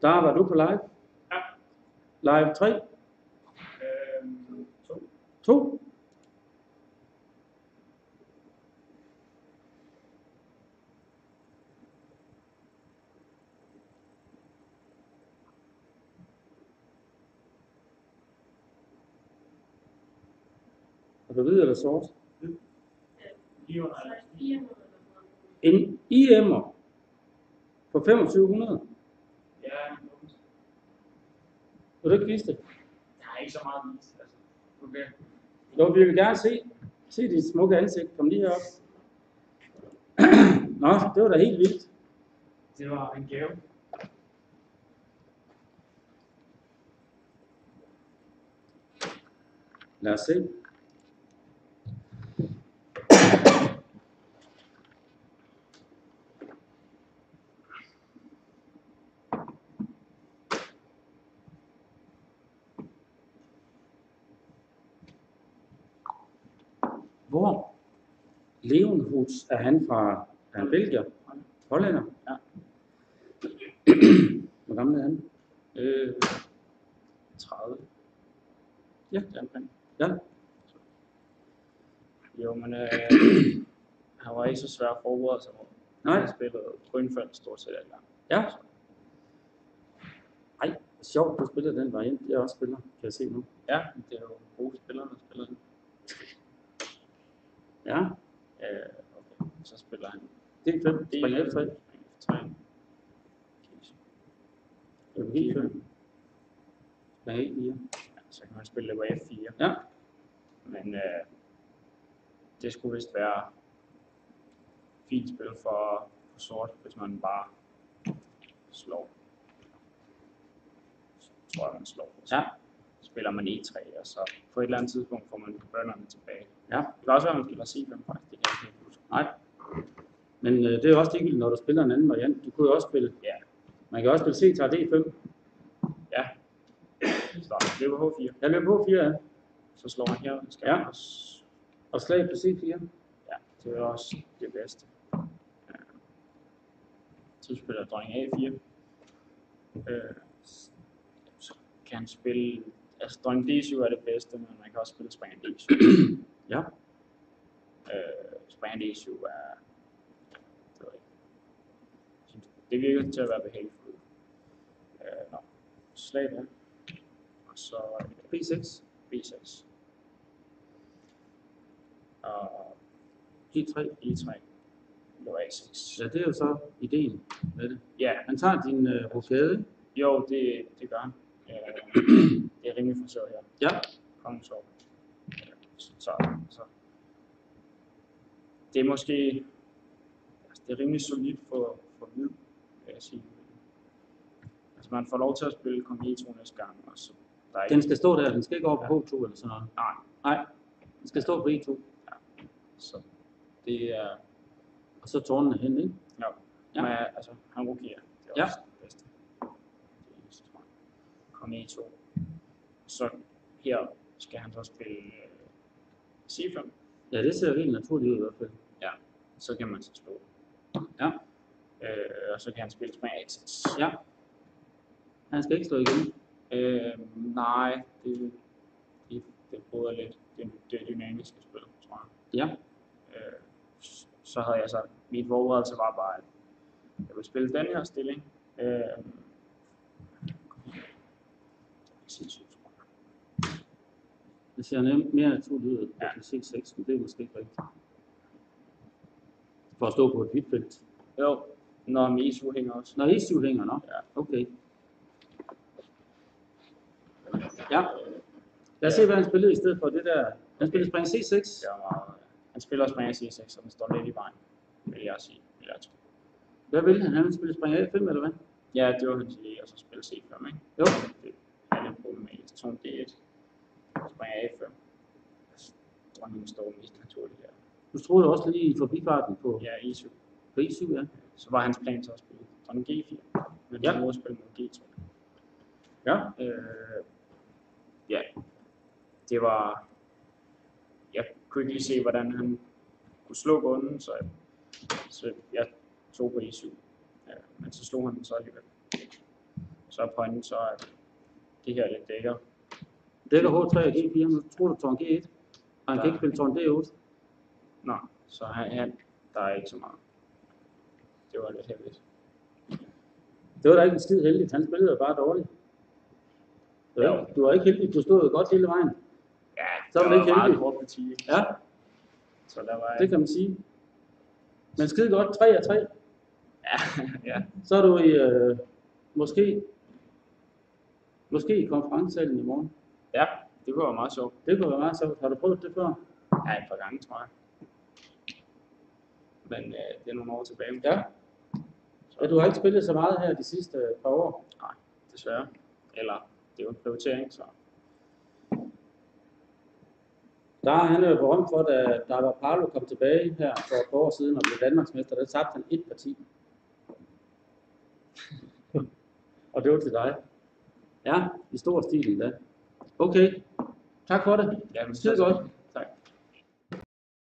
Der var du på live? Ja. Live 3? 2. 2? Er du videre eller sort? En IM'er på 2500? Ja. Vil du ikke vise det? Jeg har ikke så meget vist. Altså. Okay. Jo, vi vil gerne se dit smukke ansigt. Kom lige herop. Nå, det var da helt vildt. Det var en gave. Lad os se. Hvor? Levenhus, er han fra Belgier? Hollænder? Ja. Hvor gammel er han? 30. Ja. Omkring. Ja. Jo, men han var ikke så svær at forberede sig på. Nej. Han spillede Grønfald stort set alt gang. Ja. Ej, sjovt, du spiller den variant. Jeg også spiller, kan jeg se nu. Ja, det er jo gode spillere, der spiller den. Ja. Okay, så spiller han. D5, spring F3. 3. Det er G5. Spring E4. Ja, så kan man spille det på F4. Ja. Men det skulle vist være fint spil for sort, hvis man bare slår. Så tror jeg, man slår. Så Ja. spiller man E3, og så på et eller andet tidspunkt får man bønderne tilbage. Ja. Det kan også være, at man spiller C5 faktisk. Det kan jeg ikke huske. Nej. Men det er jo også ligegyldigt, når du spiller en anden variant. Du kunne jo også spille. Ja. Man kan også spille C tager D5. Ja. Så løber H4. Jeg løber på 4, ja. Så slår man her. Skal Ja. man også... Og slag på C4. Ja, det er også det bedste. Så spiller dronning A4. Så kan han spille... Altså dronning D7 er det bedste, men man kan også spille spring D7. Ja. Spring D7 er... Det ved jeg ikke. Det virker til at være behageligt. Slag der. Og så B6. B6. Og G3. E3. Det var A6. Ja, det er jo så ideen med det. Ja, Han tager din rokade. jo, det gør han. Det er rimelig forsøg her. Ja. Kongens år. Så. Det er måske... Altså, det er rimelig solidt for hvid, vil jeg sige. Altså, man får lov til at spille kong E2 næste gang, og så... Der er Den skal stå der. Den skal ikke over på H2 eller sådan noget. Nej. Nej. Den skal stå på E2. Så det er... Og så tårnene hen, ikke? Ja. Ja. Men altså, han rokerer. Det er Ja. også det bedste. Kong E2. Så her skal han så spille C5. Ja, det ser helt naturligt ud i hvert fald. Ja, så kan man så slå. Ja. Og så kan han spille spring A6. Ja. Han skal ikke slå igen. Nej, det bryder lidt. Det er dynamiske spil, tror jeg. Ja. Så havde jeg så, mit forberedelse var bare, at jeg ville spille den her stilling. Det ser mere naturligt ud Ja. på C6, men det er måske ikke rigtigt. For at stå på et hvidt felt. Jo, når Misu hænger også. Når E7 hænger, nå? Ja. Okay. Ja. Lad os se, hvad han spillede i stedet for det der. Han spillede spring C6. Det var meget, han spiller spring C6, så den står lidt i vejen, vil jeg sige. Vil jeg tro. Hvad ville han? Han ville spille spring A5, eller hvad? Ja, det var hans idé, og så spille C5, ikke? Jo. Det er lidt problematisk. Tårn D1. Spring A5. Dronningen står mest naturligt her. Du troede også lige i forbifarten på Ja, E7. E7, ja. Så var hans plan til at spille dronning G4. Men Ja. han må spille mod G2. Ja. Ja, det var... Jeg kunne ikke lige se, hvordan han kunne slå bunden, så jeg tog på E7. Men så slog han den så alligevel. Så er pointen så, at det her det dækker. Dækker H3 og G4, nu tror du tårn G1. Og han kan ikke spille tårn D8. Nå, så der er ikke så meget. Det var lidt heldigt. Det var da ikke en skid heldigt, han spillede bare dårligt. Ja, du var ikke heldig, du stod godt hele vejen. Ja, Så var det ikke meget heldigt. hårdt parti. Ja, Så der var det kan man sige. Men skide godt, 3 af 3. ja. Så er du i, måske i konferencesalen i morgen. Ja, det kunne være meget sjovt. Det kunne være meget sjovt. Har du prøvet det før? Ja, et par gange, tror jeg. Men det er nogle år tilbage. Ja. Ja, du har ikke spillet så meget her de sidste par år. Nej, desværre. Eller, det er jo en prioritering, så. Der er han jo berømt for, da der var Parlo kom tilbage her for et par år siden og blev Danmarksmester, der tabte han et parti. Og det var til dig. Ja, i stor stil endda. Okay, tak for det. Ja, men Skide godt.